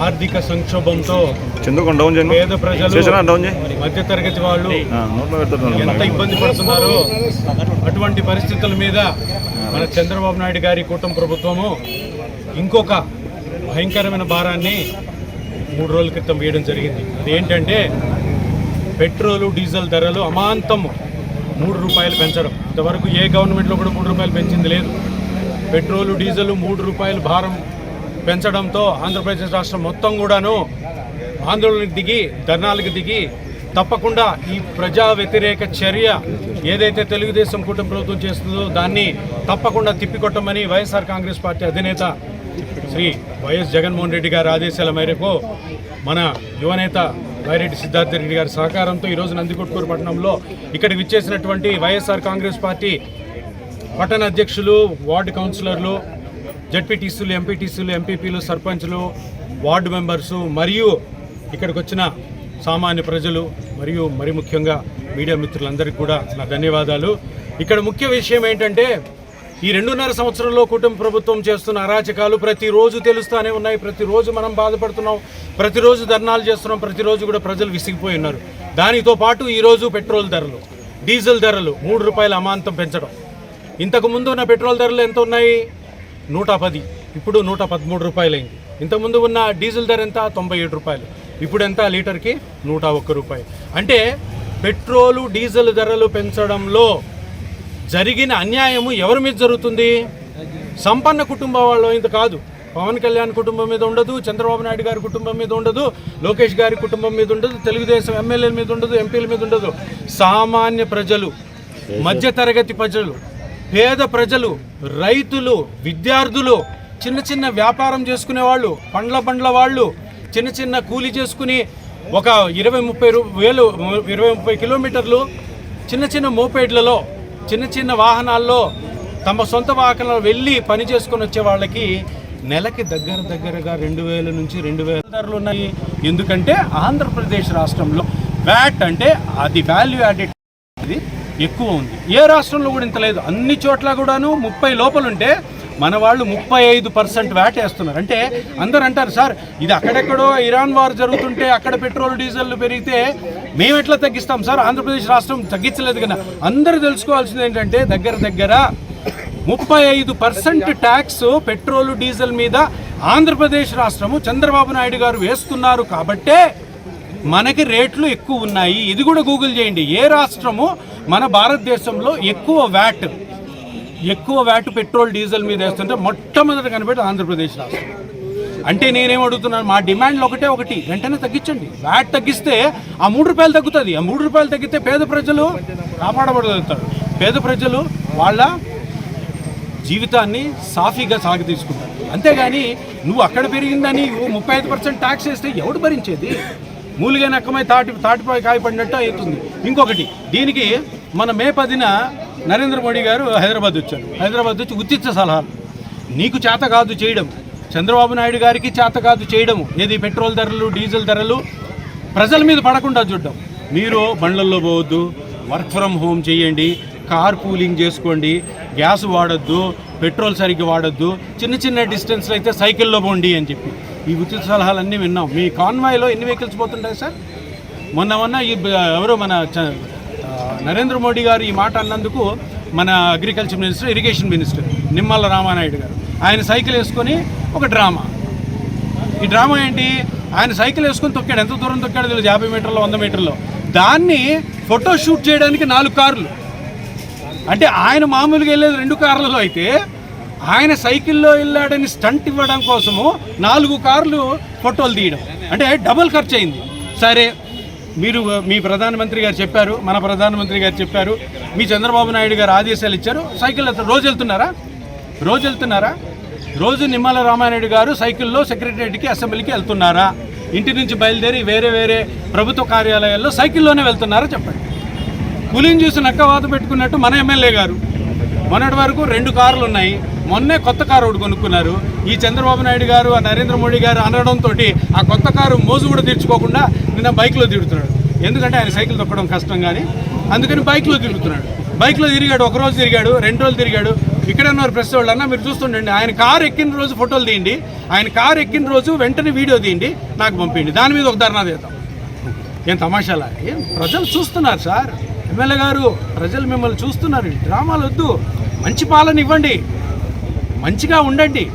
ఆర్థిక సంక్షోభంతో పేద ప్రజలు మధ్యతరగతి వాళ్ళు ఎంత ఇబ్బంది పడుతున్నారో అటువంటి పరిస్థితుల మీద మన చంద్రబాబు నాయుడు గారి కూటమి ప్రభుత్వము ఇంకొక భయంకరమైన భారాన్ని 3 రోజుల క్రితం వేయడం జరిగింది. అదేంటంటే పెట్రోలు డీజిల్ ధరలు అమాంతము 3 రూపాయలు పెంచడం. ఇంతవరకు ఏ గవర్నమెంట్లో కూడా 3 రూపాయలు పెంచింది లేదు. పెట్రోలు డీజిల్ 3 రూపాయలు భారం పెంచడంతో ఆంధ్రప్రదేశ్ రాష్ట్రం మొత్తం కూడాను ఆందోళనకు దిగి ధర్నాలకు దిగి తప్పకుండా ఈ ప్రజా వ్యతిరేక చర్య ఏదైతే తెలుగుదేశం కూటమి ప్రభుత్వం చేస్తుందో దాన్ని తప్పకుండా తిప్పికొట్టమని వైఎస్ఆర్ కాంగ్రెస్ పార్టీ అధినేత శ్రీ వైఎస్ జగన్మోహన్ రెడ్డి గారి ఆదేశాల మేరకు మన యువనేత వైరెడ్డి సిద్ధార్థ రెడ్డి గారి సహకారంతో ఈరోజు నందికొట్కూరు పట్టణంలో ఇక్కడికి విచ్చేసినటువంటి వైఎస్ఆర్ కాంగ్రెస్ పార్టీ పట్టణ అధ్యక్షులు, వార్డు కౌన్సిలర్లు, జడ్పీటీసీలు, ఎంపీటీసీలు, ఎంపీపీలు, సర్పంచ్లు, వార్డు మెంబర్సు మరియు ఇక్కడికి వచ్చిన సామాన్య ప్రజలు మరియు మరి ముఖ్యంగా మీడియా మిత్రులందరికీ కూడా నా ధన్యవాదాలు. ఇక్కడ ముఖ్య విషయం ఏంటంటే ఈ 2.5 సంవత్సరంలో కూటమి ప్రభుత్వం చేస్తున్న అరాచకాలు ప్రతిరోజు తెలుస్తూనే ఉన్నాయి. ప్రతిరోజు మనం బాధపడుతున్నాం, ప్రతిరోజు ధర్నాలు చేస్తున్నాం, ప్రతిరోజు కూడా ప్రజలు విసిగిపోయి ఉన్నారు. దానితో పాటు ఈరోజు పెట్రోల్ ధరలు, డీజిల్ ధరలు 3 రూపాయల అమాంతం పెంచడం. ఇంతకుముందు ఉన్న పెట్రోల్ ధరలు ఎంత ఉన్నాయి? 110, ఇప్పుడు 113 రూపాయలు అయింది. ఇంతకుముందు ఉన్న డీజిల్ ధర ఎంత? 97 రూపాయలు. ఇప్పుడు ఎంత? లీటర్కి 101 రూపాయలు. అంటే పెట్రోలు డీజిల్ ధరలు పెంచడంలో జరిగిన అన్యాయము ఎవరి మీద జరుగుతుంది? సంపన్న కుటుంబం వాళ్ళు ఇంత కాదు. పవన్ కళ్యాణ్ కుటుంబం మీద ఉండదు, చంద్రబాబు నాయుడు గారి కుటుంబం మీద ఉండదు, లోకేష్ గారి కుటుంబం మీద ఉండదు, తెలుగుదేశం ఎమ్మెల్యేల మీద ఉండదు, ఎంపీల మీద ఉండదు. సామాన్య ప్రజలు, మధ్యతరగతి ప్రజలు, పేద ప్రజలు, రైతులు, విద్యార్థులు, చిన్న చిన్న వ్యాపారం చేసుకునే వాళ్ళు, పండ్ల వాళ్ళు, చిన్న చిన్న కూలీ చేసుకుని ఒక 20-30 కిలోమీటర్లు చిన్న చిన్న మోపేడ్లలో, చిన్న చిన్న వాహనాల్లో తమ సొంత వాహనాలు వెళ్ళి పని చేసుకొని వచ్చే వాళ్ళకి నెలకి దగ్గరగా 2,000 నుంచి 2,000 ధరలు ఉన్నాయి. ఎందుకంటే ఆంధ్రప్రదేశ్ రాష్ట్రంలో వ్యాట్ అంటే అది వాల్యూ యాడెడ్ ఎక్కువ ఉంది. ఏ రాష్ట్రంలో కూడా ఇంత లేదు. అన్ని చోట్ల కూడాను 30 లోపల ఉంటే మన వాళ్ళు 35% వ్యాట్ వేస్తున్నారు. అంటే అందరు అంటారు, సార్ ఇది అక్కడెక్కడో ఇరాన్ వార్ జరుగుతుంటే అక్కడ పెట్రోల్ డీజిల్ పెరిగితే మేము ఎట్లా తగ్గిస్తాం సార్? ఆంధ్రప్రదేశ్ రాష్ట్రం తగ్గించలేదు కదా. అందరూ తెలుసుకోవాల్సింది ఏంటంటే దగ్గర 35% ట్యాక్స్ పెట్రోల్ డీజిల్ మీద ఆంధ్రప్రదేశ్ రాష్ట్రము చంద్రబాబు నాయుడు గారు వేస్తున్నారు కాబట్టే మనకి రేట్లు ఎక్కువ ఉన్నాయి. ఇది కూడా గూగుల్ చేయండి. ఏ రాష్ట్రము మన భారతదేశంలో ఎక్కువ వ్యాట్ పెట్రోల్ డీజిల్ మీద వేస్తుంటే మొట్టమొదటి కనిపెట్టి ఆంధ్రప్రదేశ్ రాష్ట్రం. అంటే నేనేం అడుగుతున్నాను, మా డిమాండ్లు ఒకటి వెంటనే తగ్గించండి. వ్యాట్ తగ్గిస్తే ఆ 3 రూపాయలు తగ్గుతుంది. ఆ 3 రూపాయలు తగ్గితే పేద ప్రజలు కాపాడబడగలుగుతారు. పేద ప్రజలు వాళ్ళ జీవితాన్ని సాఫీగా సాగతీసుకుంటారు. అంతేగాని నువ్వు అక్కడ పెరిగిందని 35% ట్యాక్స్ వేస్తే ఎవడు భరించేది? మూలిగా నక్కమై తాటిపై కాయపడినట్టు అవుతుంది. ఇంకొకటి, దీనికి మన మే 10న నరేంద్ర మోడీ గారు హైదరాబాద్ వచ్చి ఉచిత సలహాలు. నీకు చేత కాదు చేయడం, చంద్రబాబు నాయుడు గారికి చేత కాదు చేయడము. ఏది పెట్రోల్ ధరలు, డీజిల్ ధరలు ప్రజల మీద పడకుండా చూడడం. మీరు బండ్లల్లో పోవద్దు, వర్క్ ఫ్రమ్ హోమ్ చేయండి, కార్ పూలింగ్ చేసుకోండి, గ్యాస్ వాడద్దు, పెట్రోల్ సరిగ్గా వాడద్దు, చిన్న డిస్టెన్స్లో అయితే సైకిల్లో పోండి అని చెప్పి ఈ ఉచిత సలహాలన్నీ విన్నాం. మీ కాన్వాయ్లో ఎన్ని వెహికల్స్ పోతుంటాయి సార్? మొన్న ఎవరో మన నరేంద్ర మోడీ గారు ఈ మాట అన్నందుకు మన agriculture minister, irrigation minister Nimmala Ramanaidu గారు ఆయన సైకిల్ వేసుకొని ఒక డ్రామా. ఈ డ్రామా ఏంటి? ఆయన సైకిల్ వేసుకొని తొక్కాడు. ఎంత దూరం తొక్కాడో తెలియదు, 50 మీటర్లో 100 మీటర్లో. దాన్ని ఫోటో షూట్ చేయడానికి 4 కార్లు. అంటే ఆయన మామూలుగా వెళ్ళేది 2 కార్లలో అయితే ఆయన సైకిల్లో వెళ్ళాడని స్టంట్ ఇవ్వడం కోసము 4 కార్లు ఫోటోలు తీయడం. అంటే డబుల్ ఖర్చు అయింది. సరే, మీరు మీ ప్రధానమంత్రి గారు చెప్పారు, మన ప్రధానమంత్రి గారు చెప్పారు, మీ చంద్రబాబు నాయుడు గారు ఆదేశాలు ఇచ్చారు, సైకిల్ రోజు వెళ్తున్నారా? రోజు నిమ్మల రామానాయుడు గారు సైకిల్లో సెక్రటరియట్కి, అసెంబ్లీకి వెళ్తున్నారా? ఇంటి నుంచి బయలుదేరి వేరే ప్రభుత్వ కార్యాలయాల్లో సైకిల్లోనే వెళ్తున్నారా? చెప్పండి. పులిని చూసి నక్క వాత పెట్టుకున్నట్టు మన ఎమ్మెల్యే గారు మొన్నటి వరకు 2 కార్లు ఉన్నాయి, మొన్నే కొత్త కారు ఒకటి కొనుక్కున్నారు. ఈ చంద్రబాబు నాయుడు గారు ఆ నరేంద్ర మోడీ గారు అనడంతో ఆ కొత్త కారు మోజు కూడా తీర్చుకోకుండా నిన్న బైక్లో తిరుగుతున్నాడు. ఎందుకంటే ఆయన సైకిల్ తొక్కడం కష్టం కానీ అందుకని బైక్లో తిరుగుతున్నాడు. బైక్లో తిరిగాడు, 1 రోజు తిరిగాడు, 2 రోజులు తిరిగాడు. ఇక్కడ ఉన్నారు ప్రెస్ వాళ్ళు అన్న, మీరు చూస్తుండండి, ఆయన కారు ఎక్కిన రోజు ఫోటోలు తీయండి, ఆయన కారు ఎక్కిన రోజు వెంటనే వీడియో తీయండి, నాకు పంపించండి, దాని మీద ఒక ధర్నా చేద్దాం. ఏం తమాషాలా? ఏం ప్రజలు చూస్తున్నారు సార్, ఎమ్మెల్యే గారు ప్రజలు మిమ్మల్ని చూస్తున్నారు. డ్రామాలు వద్దు, మంచి పాలన ఇవ్వండి, మంచిగా ఉండండి,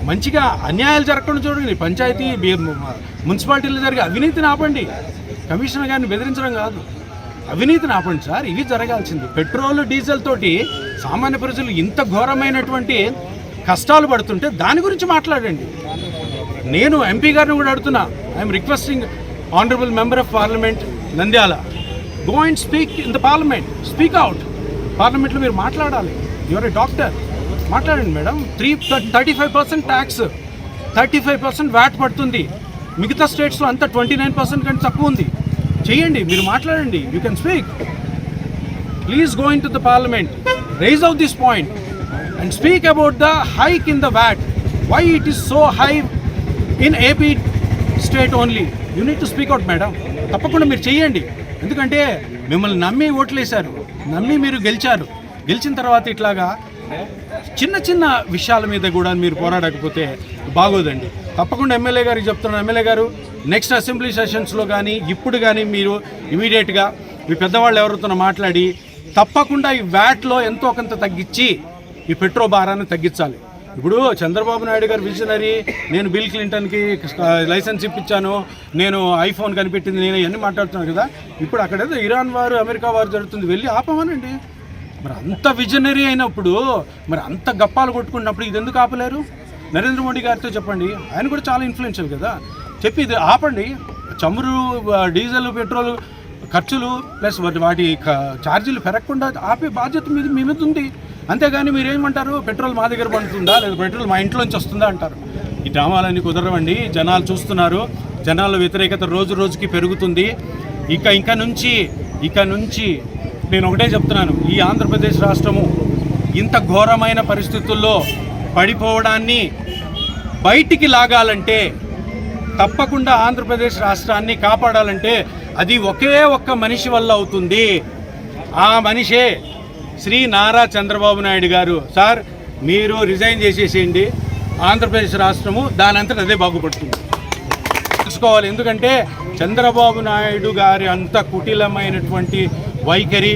మంచిగా అన్యాయాలు జరగకుండా చూడండి. పంచాయతీ మున్సిపాలిటీలో జరిగే అవినీతిని ఆపండి. కమిషనర్ గారిని బెదిరించడం కాదు, అవినీతిని ఆపండి సార్. ఇవి జరగాల్సింది. పెట్రోల్ డీజిల్ తోటి సామాన్య ప్రజలు ఇంత ఘోరమైనటువంటి కష్టాలు పడుతుంటే దాని గురించి మాట్లాడండి. నేను ఎంపీ గారిని కూడా అడుగుతున్నా, I'm requesting honourable member of parliament Nandyal, go and speak in the parliament, speak out. పార్లమెంట్లో మీరు మాట్లాడాలి. యువర్ ఏ డాక్టర్, మాట్లాడండి మేడం. 35% ట్యాక్స్, 35% వ్యాట్ పడుతుంది. మిగతా స్టేట్స్లో అంతా 29% కంటే తక్కువ ఉంది. చేయండి, మీరు మాట్లాడండి. You can speak. Please go into the parliament, raise out this point and speak about the hike in the VAT. Why it is so high in AP state only. You need to speak out madam. తప్పకుండా మీరు చేయండి. ఎందుకంటే మిమ్మల్ని నమ్మి ఓట్లేశారు, నమ్మి మీరు గెలిచారు. గెలిచిన తర్వాత ఇట్లాగా చిన్న చిన్న విషయాల మీద కూడా మీరు పోరాడకపోతే బాగోదండి. తప్పకుండా ఎమ్మెల్యే గారికి చెప్తున్నాను, ఎమ్మెల్యే గారు నెక్స్ట్ అసెంబ్లీ సెషన్స్లో కానీ ఇప్పుడు కానీ మీరు ఇమీడియట్గా మీ పెద్దవాళ్ళు ఎవరితో మాట్లాడి తప్పకుండా ఈ వ్యాట్లో ఎంతో కొంత తగ్గించి ఈ పెట్రోల్ భారాన్ని తగ్గించాలి. ఇప్పుడు చంద్రబాబు నాయుడు గారు విజనరీ, నేను బిల్ క్లింటన్కి లైసెన్స్ ఇప్పించాను, నేను ఐఫోన్ కనిపెట్టింది నేను ఇవన్నీ మాట్లాడుతున్నాను కదా. ఇప్పుడు అక్కడేదో ఇరాన్ వారు అమెరికా వారు జరుగుతుంది, వెళ్ళి ఆపమనండి. మరి అంత విజనరీ అయినప్పుడు, మరి అంత గప్పాలు కొట్టుకున్నప్పుడు ఇది ఎందుకు ఆపలేరు? నరేంద్ర మోడీ గారితో చెప్పండి, ఆయన కూడా చాలా ఇన్ఫ్లుయెన్షియల్ కదా. చెప్పి ఇది ఆపండి. చమురు, డీజిల్, పెట్రోల్ ఖర్చులు ప్లస్ వాటి ఛార్జీలు పెరగకుండా ఆపే బాధ్యత మీ మీద ఉంది. అంతేగాని మీరేమంటారు, పెట్రోల్ మా దగ్గర పండుతుందా లేదా పెట్రోల్ మా ఇంట్లోంచి వస్తుందా అంటారు. ఈ డ్రామాలన్నీ కుదరవండి. జనాలు చూస్తున్నారు, జనాల వ్యతిరేకత రోజు రోజుకి పెరుగుతుంది. ఇక నుంచి నేను ఒకటే చెప్తున్నాను, ఈ ఆంధ్రప్రదేశ్ రాష్ట్రము ఇంత ఘోరమైన పరిస్థితుల్లో పడిపోవడాన్ని బయటికి లాగాలంటే, తప్పకుండా ఆంధ్రప్రదేశ్ రాష్ట్రాన్ని కాపాడాలంటే అది ఒకే ఒక్క మనిషి వల్ల అవుతుంది. ఆ మనిషే శ్రీ నారా చంద్రబాబు నాయుడు గారు. సార్, మీరు రిజైన్ చేసేసేయండి, ఆంధ్రప్రదేశ్ రాష్ట్రము దానంతట అదే బాగుపడుతుంది. తెలుసుకోవాలి. ఎందుకంటే చంద్రబాబు నాయుడు గారి అంత కుటిలమైనటువంటి వైఖరి,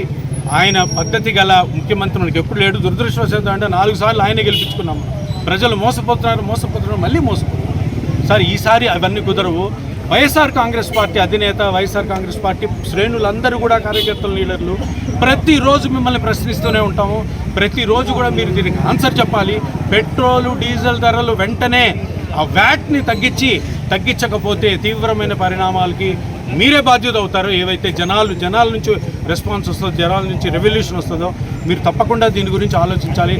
ఆయన పద్ధతి గల ముఖ్యమంత్రి మనకి ఎప్పుడు లేడు. దురదృష్టవశాత్తు అంటే 4 సార్లు ఆయనే గెలిపించుకున్నాము. ప్రజలు మోసపోతున్నారు మళ్ళీ మోసపోతున్నారు. సార్, ఈసారి అవన్నీ కుదరవు. వైఎస్ఆర్ కాంగ్రెస్ పార్టీ అధినేత, వైఎస్ఆర్ కాంగ్రెస్ పార్టీ శ్రేణులందరూ కూడా, కార్యకర్తలు, లీడర్లు ప్రతిరోజు మిమ్మల్ని ప్రశ్నిస్తూనే ఉంటాము. ప్రతిరోజు కూడా మీరు దీనికి ఆన్సర్ చెప్పాలి. పెట్రోలు, డీజిల్ ధరలు వెంటనే ఆ వ్యాట్ని తగ్గించకపోతే తీవ్రమైన పరిణామాలకి మీరే బాధ్యత అవుతారు. ఏవైతే జనాల నుంచి రెస్పాన్స్ వస్తుందో, జనాల నుంచి రెవల్యూషన్ వస్తుందో, మీరు తప్పకుండా దీని గురించి ఆలోచించాలి.